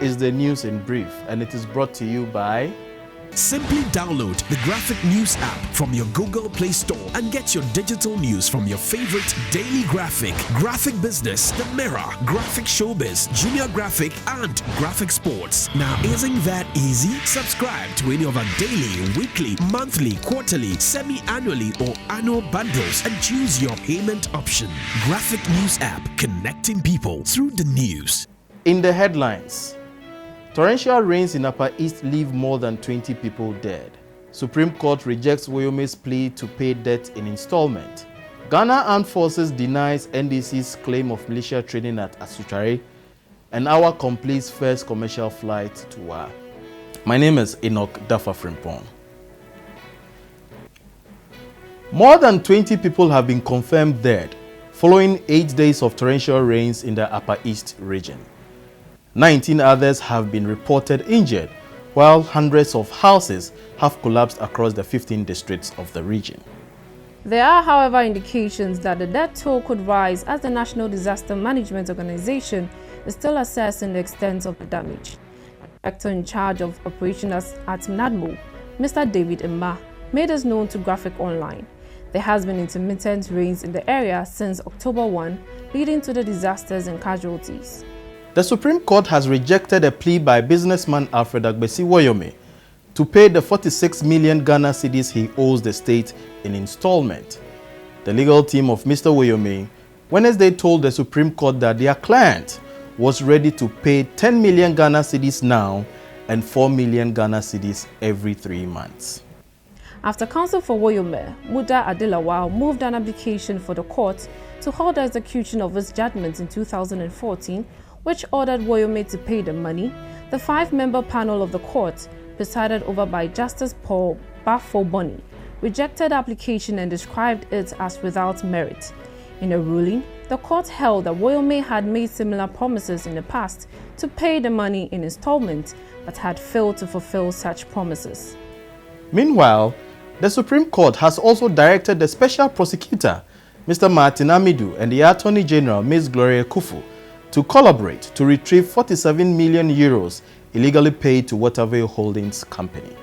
is the news in brief, and it is brought to you by... Simply download the Graphic News app from your Google Play Store and get your digital news from your favorite daily graphic, graphic business, The Mirror, graphic showbiz, junior graphic, and graphic sports. Now, isn't that easy? Subscribe to any of our daily, weekly, monthly, quarterly, semi-annually, or annual bundles and choose your payment option. Graphic News app, connecting people through the news. In the headlines, torrential rains in Upper East leave more than 20 people dead. Supreme Court rejects Woyome's plea to pay debt in installment. Ghana Armed Forces denies NDC's claim of militia training at Asuchare. And our completes first commercial flight to Wa. My name is Enoch Dafa Frimpong. More than 20 people have been confirmed dead following 8 days of torrential rains in the Upper East region. 19 others have been reported injured, while hundreds of houses have collapsed across the 15 districts of the region. There are, however, indications that the death toll could rise as the National Disaster Management Organization is still assessing the extent of the damage. The director in charge of operations at NADMO, Mr. David Mma, made us known to Graphic Online. There has been intermittent rains in the area since October 1, leading to the disasters and casualties. The Supreme Court has rejected a plea by businessman Alfred Agbesi Yeboah to pay the 46 million Ghana cedis he owes the state in installment. The legal team of Mr. Yeboah Wednesday told the Supreme Court that their client was ready to pay 10 million Ghana cedis now and 4 million Ghana cedis every 3 months. After counsel for Yeboah, Muda Adelawal moved an application for the court to hold the execution of his judgment in 2014, which ordered Yeboah to pay the money, the 5-member panel of the court, presided over by Justice Paul Bafo-Boni, rejected the application and described it as without merit. In a ruling, the court held that Yeboah had made similar promises in the past to pay the money in installments, but had failed to fulfill such promises. Meanwhile, the Supreme Court has also directed the special prosecutor, Mr. Martin Amadou, and the Attorney General, Ms. Gloria Kufu, to collaborate to retrieve 47 million euros illegally paid to Waterville Holdings Company.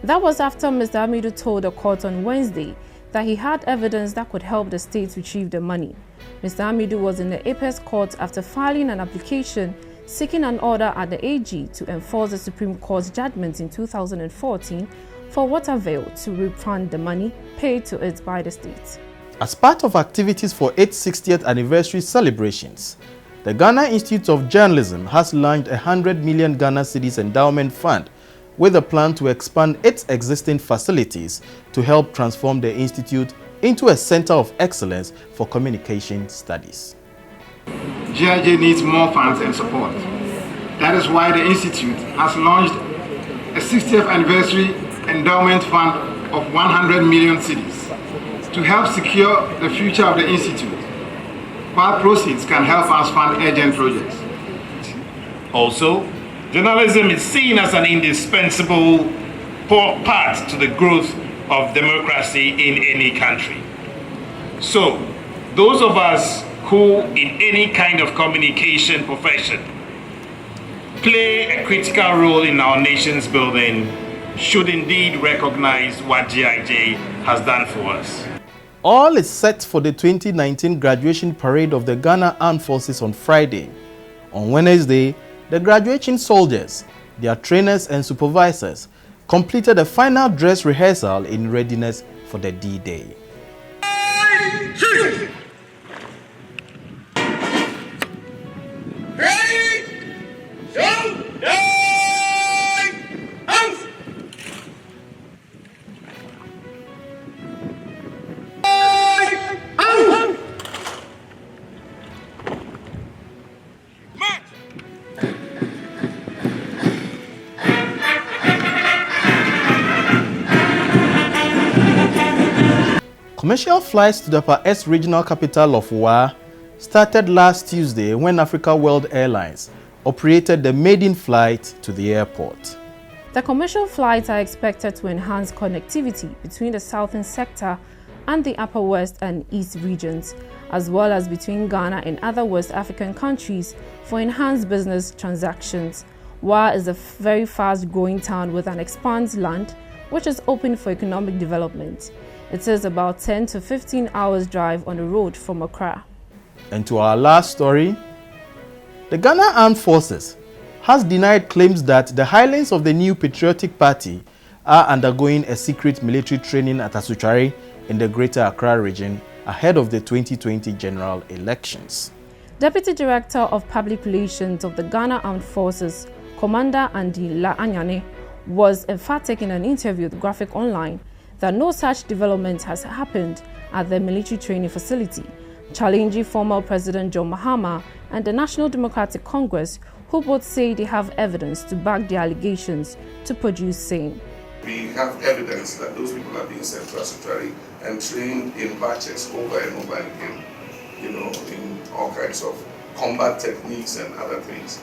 That was after Mr. Amadou told the court on Wednesday that he had evidence that could help the state retrieve the money. Mr. Amadou was in the Apex Court after filing an application seeking an order at the AG to enforce the Supreme Court's judgment in 2014 for Waterville to refund the money paid to it by the state. As part of activities for its 60th anniversary celebrations, the Ghana Institute of Journalism has launched a 100 million Ghana cedis endowment fund with a plan to expand its existing facilities to help transform the institute into a center of excellence for communication studies. GIJ needs more funds and support. That is why the institute has launched a 60th anniversary endowment fund of 100 million cedis. To help secure the future of the Institute, while proceeds can help us fund urgent projects. Also, journalism is seen as an indispensable part to the growth of democracy in any country. So, those of us who, in any kind of communication profession, play a critical role in our nation's building should indeed recognize what GIJ has done for us. All is set for the 2019 graduation parade of the Ghana Armed Forces on Friday. On Wednesday, the graduating soldiers, their trainers and supervisors completed a final dress rehearsal in readiness for the D-Day. Commercial flights to the Upper East regional capital of Wa started last Tuesday when Africa World Airlines operated the maiden flight to the airport. The commercial flights are expected to enhance connectivity between the southern sector and the Upper West and East regions, as well as between Ghana and other West African countries for enhanced business transactions. Wa is a very fast-growing town with an expanded land, which is open for economic development. It is about 10 to 15 hours drive on the road from Accra. And to our last story, the Ghana Armed Forces has denied claims that the Highlands of the new Patriotic Party are undergoing a secret military training at Asuchari in the Greater Accra region ahead of the 2020 general elections. Deputy Director of Public Relations of the Ghana Armed Forces, Commander Andy La Anyane, was emphatic in an interview with Graphic Online that no such development has happened at the military training facility, challenging former President John Mahama and the National Democratic Congress, who both say they have evidence to back the allegations to produce same. We have evidence that those people are being sent to Asuchari and trained in batches over and over again, in all kinds of combat techniques and other things.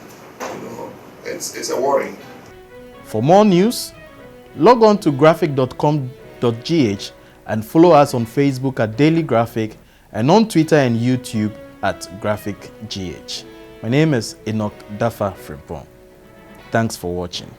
It's a worry. For more news, log on to graphic.com.gh and follow us on Facebook at Daily Graphic and on Twitter and YouTube at GraphicGH. My name is Enoch Dafa Frimpong. Thanks for watching.